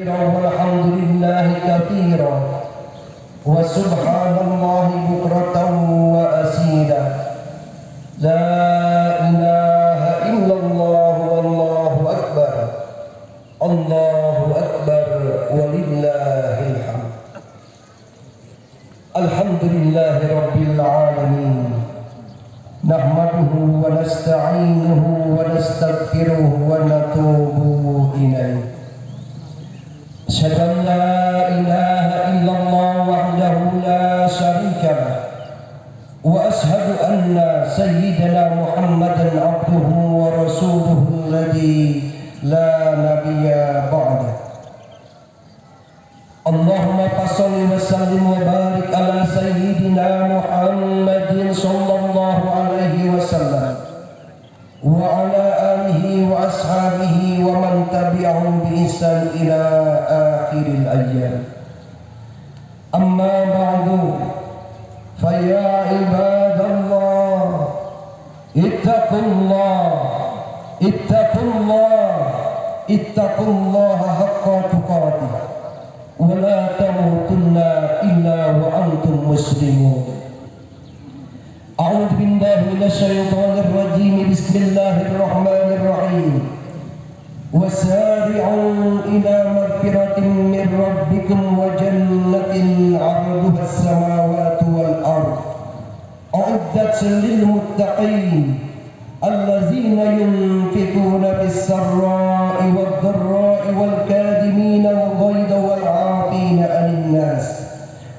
والحمد لله كثيرا وسبحان الله بكرة وأصيلا لا إله إلا الله والله أكبر الله أكبر ولله الحمد. الحمد لله رب العالمين نحمده ونستعينه ونستغفره ونتوب إليه. أشهد أن لا إله إلا الله وحده لا شريك له وأشهد أن سيدنا محمدا عبده ورسوله الذي لا نبي بعده. اللهم صل وسلم وبارك على سيدنا محمد صلى الله عليه وسلم وعلى آله وأصحابه ومن تبعهم بإحسان إلى آخر الأيام. أما بعد فيا عباد الله اتقوا الله اتقوا الله اتقوا الله حق تقاته ولا تموتن إلا وأنتم مسلمون. أعوذ بالله من الشيطان الرجيم. بسم الله الرحمن الرحيم. وسارعوا إلى مغفرة من ربكم وجنة عرضها السماوات والأرض أعدت للمتقين الذين ينفقون بالسراء والضراء والكاظمين الغيظ والعافين عن الناس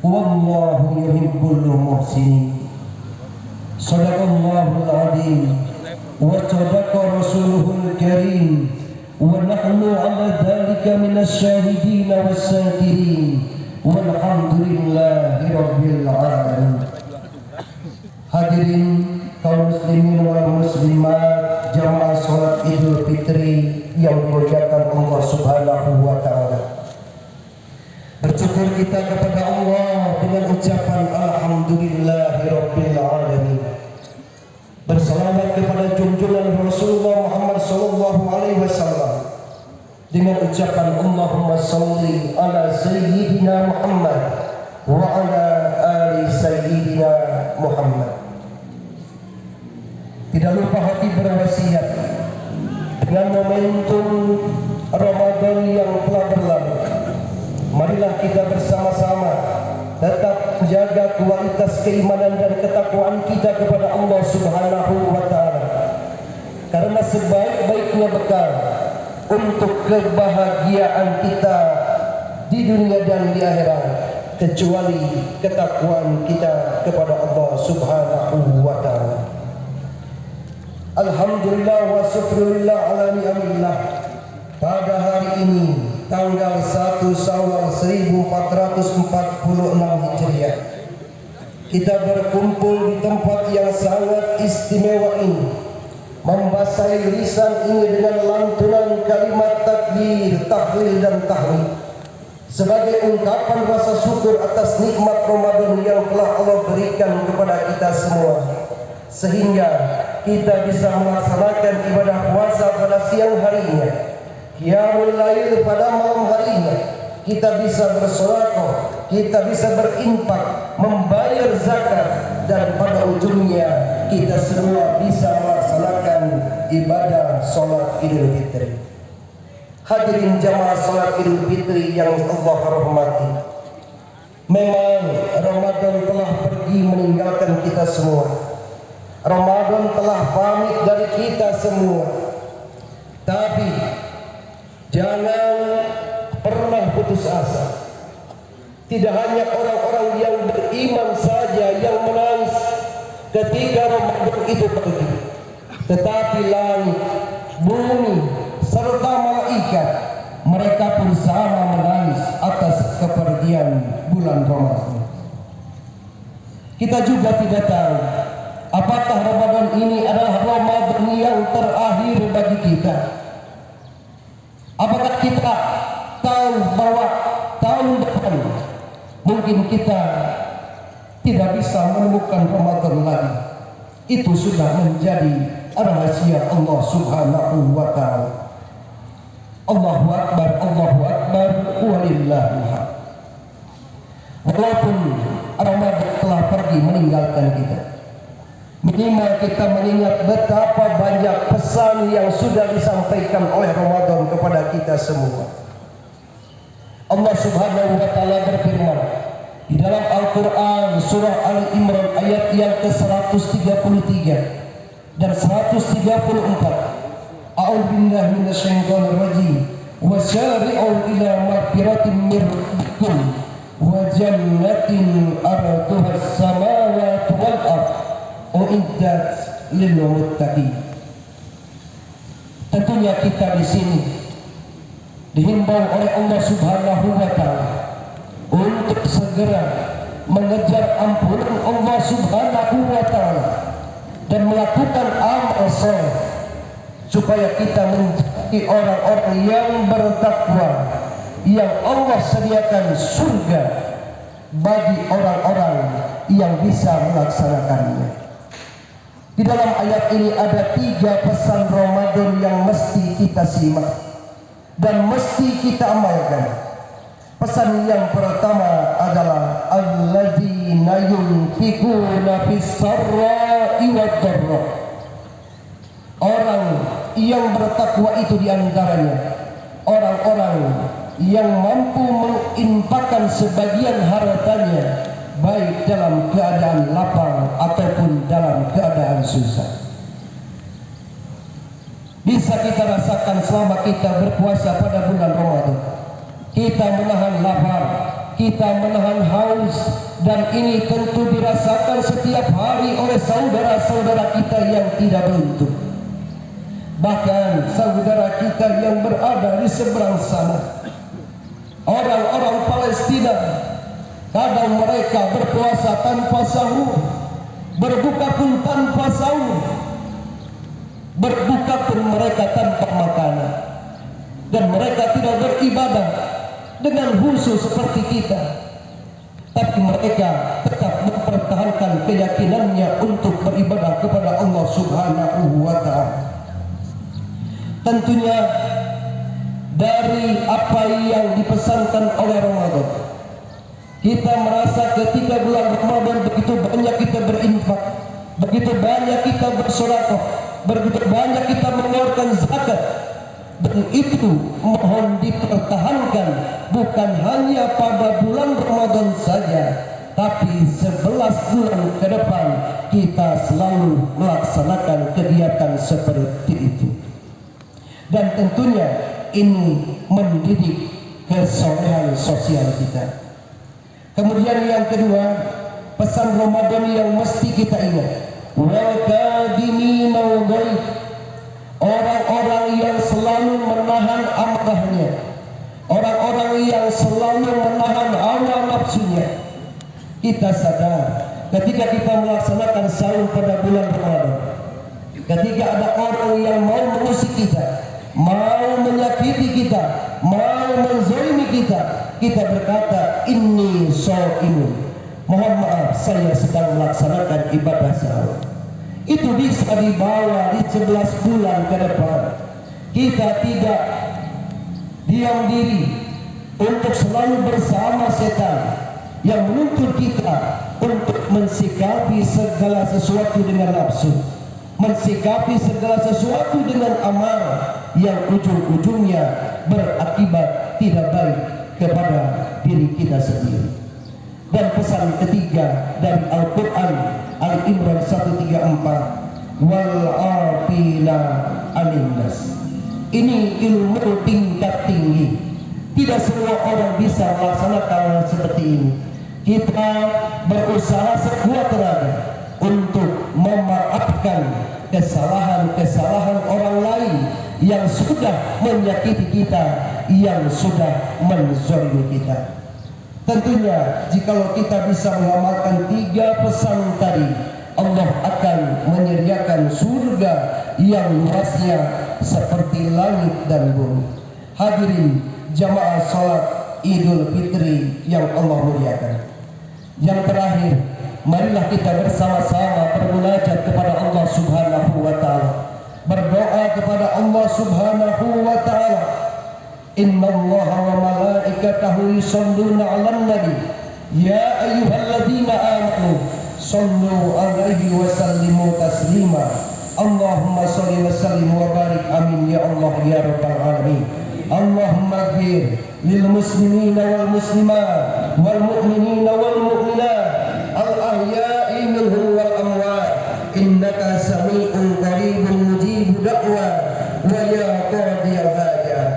والله يحب المحسنين. صدق الله العظيم وصدق رسوله الكريم ونحن على ذلك من الشاهدين والشاكرين والحمد لله رب العالمين. Hadirin kaum muslimin wal muslimat, jamaah salat Idul Fitri yang dimuliakan Allah Subhanahu wa taala. Bersyukur kita kepada Allah dengan ucapan alhamdulillahirabbil alamin. Bersalawat kepada junjungan Rasulullah Muhammad sallallahu alaihi wasallam dengan ucapan Allahumma shalli ala sayyidina Muhammad wa ala ali sayyidina Muhammad. Tidak lupa hati berwasiat dengan momentum Ramadan yang telah berlalu. Marilah kita bersama-sama tetap menjaga kualitas keimanan dan ketakwaan kita kepada Allah Subhanahu wa taala. Karena sebaik-baiknya bekal untuk kebahagiaan kita di dunia dan di akhirat kecuali ketakwaan kita kepada Allah Subhanahu wa taala. Alhamdulillah wa syukrulillah ala ni'amillah. Pada hari ini tanggal 1 Syawal 1446 Hijriah kita berkumpul di tempat yang sangat istimewa ini, membasahi lisan ini dengan lantunan kalimat takbir, tahlil dan tahmid sebagai ungkapan rasa syukur atas nikmat Ramadan yang telah Allah berikan kepada kita semua, sehingga kita bisa melaksanakan ibadah puasa pada siang harinya, qiyamul lail pada malam harinya, kita bisa bersedekah, kita bisa berinfak, membayar zakat, dan pada ujungnya kita semua bisa melaksanakan ibadah salat Idul Fitri. Hadirin jamaah salat Idul Fitri yang Allah hormati, memang Ramadan telah pergi meninggalkan kita semua. Ramadan telah pamit dari kita semua. Tapi jangan pernah putus asa. Tidak hanya orang-orang yang beriman saja yang menangis ketika Ramadan itu pergi, tetapi langit, bumi, serta malaikat mereka pun sama menangis atas kepergian bulan Ramadan. Kita juga tidak tahu apakah Ramadan ini adalah Ramadan yang terakhir bagi kita. Apakah kita tahu bahwa tahun depan mungkin kita tidak bisa menemukan Ramadan lagi? Itu sudah menjadi rahasia Allah Subhanahu wa taala. Allahu Akbar, walillahil hamd. Walaupun Ramadan telah pergi meninggalkan kita, minimal kita mengingat betapa banyak pesan yang sudah disampaikan oleh Ramadan kepada kita semua. Allah Subhanahu wa taala berfirman di dalam Al-Qur'an surah Ali Imran ayat yang ke-133 dan 134. A'udzu billahi minasyaitonir rajim. Wasari'u ila maghfiratin min rabbikum wa jannatin arduha as-samawati wal ardh uiddat lil muttaqin. Tentunya kita di sini dihimbau oleh Allah Subhanahu wa taala untuk segera mengejar ampunan Allah Subhanahu wa taala dan melakukan amal saleh supaya kita menjadi orang-orang yang bertakwa, yang Allah sediakan surga bagi orang-orang yang bisa melaksanakannya. Di dalam ayat ini ada 3 pesan Ramadan yang mesti kita simak dan mesti kita amalkan. Pesan yang pertama adalah alladzina yunfikuna fis-sarra'i wad-dharra. Orang yang bertakwa itu diantaranya orang-orang yang mampu menginfakkan sebagian hartanya baik dalam keadaan lapang ataupun dalam keadaan susah. Bisa kita rasakan selama kita berpuasa pada bulan Ramadan. Kita menahan lapar, kita menahan haus, dan ini tentu dirasakan setiap hari oleh saudara-saudara kita yang tidak beruntung. Bahkan saudara kita yang berada di seberang sana, orang-orang Palestina, kadang mereka berpuasa tanpa sahur, berbuka pun tanpa sahur, berbuka pun mereka tanpa makanan, dan mereka tidak beribadah dengan khusyuk seperti kita, tapi mereka tetap mempertahankan keyakinannya untuk beribadah kepada Allah Subhanahu wa taala. Tentunya dari apa yang dipesankan oleh Ramadan, kita merasa ketika bulan Ramadan begitu banyak kita berinfak, begitu banyak kita bersedekah, begitu banyak kita mengeluarkan zakat, dan itu mohon dipertahankan bukan hanya pada bulan Ramadan saja, tapi 11 bulan ke depan kita selalu melaksanakan kegiatan seperti itu. Dan tentunya ini mendidik kesolehan sosial kita. Kemudian yang kedua, pesan Ramadan yang mesti kita ingat, wal kadimina al ghaidh, orang-orang yang selalu menahan amarahnya, orang-orang yang selalu menahan hawa nafsunya. Kita sadar ketika kita melaksanakan sahur pada bulan Ramadan, ketika ada orang yang mau mengusik kita, mau menyakiti kita, mau menzalimi kita, kita berkata inni shaimun, mohon maaf saya sedang melaksanakan ibadah sahur. Itu bisa dibawa di 11 bulan ke depan. Kita tidak diam diri untuk selalu bersama setan yang menuntut kita untuk mensikapi segala sesuatu dengan nafsu, mensikapi segala sesuatu dengan amarah yang ujung-ujungnya berakibat tidak baik kepada diri kita sendiri. Dan pesan ketiga dari Al-Quran, Al-Imran 134, wal afina anin nas. Ini ilmu tingkat tinggi. Tidak semua orang bisa melaksanakan seperti ini. Kita berusaha sekuat tenaga untuk memaafkan kesalahan-kesalahan orang lain yang sudah menyakiti kita, yang sudah menzalimi kita. Tentunya jikalau kita bisa mengamalkan 3 pesan tadi, Allah akan menyediakan surga yang luasnya seperti langit dan bumi. Hadirin jamaah salat Idul Fitri yang Allah muliakan. Yang terakhir, marilah kita bersama-sama bermunajat kepada Allah Subhanahu wa taala, berdoa kepada Allah Subhanahu wa taala Innallaha wa malaikatahu yusholluna 'alan nabi ya ayyuhalladzina amanu shallu 'alaihi wa sallimu taslima. Allahumma shalli wa sallim wa barik amin ya Allah ya rabbal alamin. Allahumma ighfir lil muslimina wal muslimat wal mu'minina wal mu'minat al ahya'i minhum wal amwat innaka sami'un qaribun mujibud da'wat wa ya qadiyal hajat.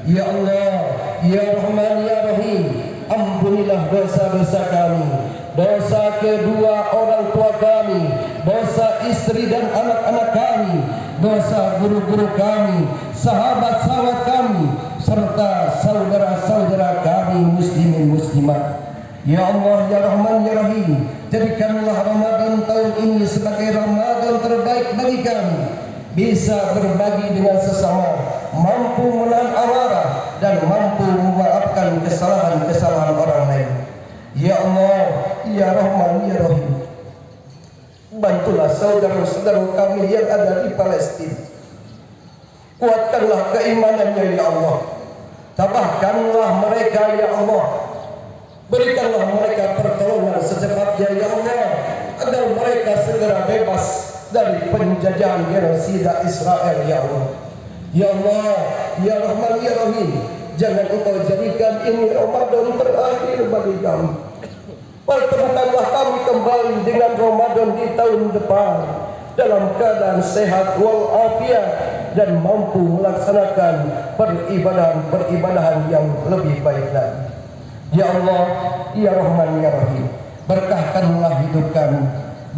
Ya Allah, ya Rahman, ya Rahim, ampunilah dosa-dosa kami, dosa kedua orang tua kami, dosa istri dan anak-anak kami, dosa guru-guru kami, sahabat-sahabat kami, serta saudara-saudara kami muslimin muslimat. Ya Allah, ya Rahman, ya Rahim, jadikanlah Ramadan tahun ini sebagai Ramadan terbaik bagi kami, bisa berbagi dengan sesama, mampu menahan amarah dan mampu memaafkan kesalahan-kesalahan orang lain. Ya Allah, ya Rahman, ya Rahim, bantulah saudara-saudara kami yang ada di Palestina. Kuatkanlah keimanannya ya Allah. Tabahkanlah mereka ya Allah. Berikanlah mereka pertolongan secepatnya ya Allah, agar mereka segera bebas dari penjajahan genosida Israel ya Allah. Ya Allah, ya Rahman, ya Rahim, jangan Engkau jadikan ini Ramadan terakhir bagi kami. Pertemukanlah kami kembali dengan Ramadan di tahun depan dalam keadaan sehat walafiat dan mampu melaksanakan peribadahan yang lebih baik lagi. Ya Allah, ya Rahman, ya Rahim, berkahkanlah hidup kami,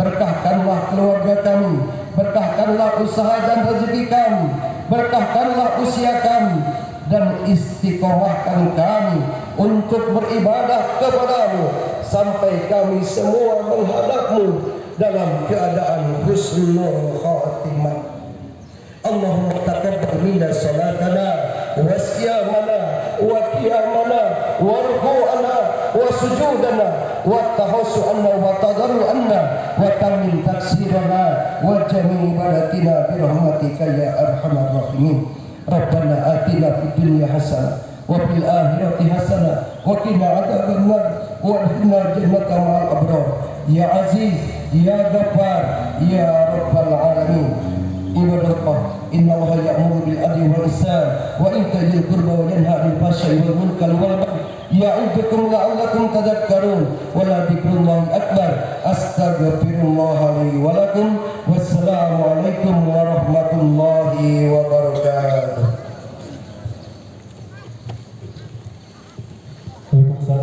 berkahkanlah keluarga kami, berkahkanlah usaha dan rezeki kami, berkahkanlah usia kami, dan istiqomahkan kami untuk beribadah kepadamu sampai kami semua menghadapmu dalam keadaan husnul khatimah. Allahumma taqabbal minna salatana wa siyamana wa qiyamana wa ruku'ana wa sujudana wa tahassu anna wa tadarru anna wa tammin taksirana wa jami' ibadatina bi rahmatika ya arhamar rahimin. Rabbana atina fid dunya hasanah wa fil akhirati hasanah wa qina adzaban nar wa adkhilna jannata ma'al abrar. Ya Aziz, ya Ghaffar, ya Rabbal alamin. Ibadallah, inna Allah ya'muru bil adli wal ihsan wa ita'i dzil qurba wa yanha 'anil fahsya'i wal munkari wal baghi ya'idukum la'allakum tadhakkarun wa la dzikrullahi akbar. Astaghfirullah li wa lakum. Wassalamu alaikum warahmatullahi wabarakatuh.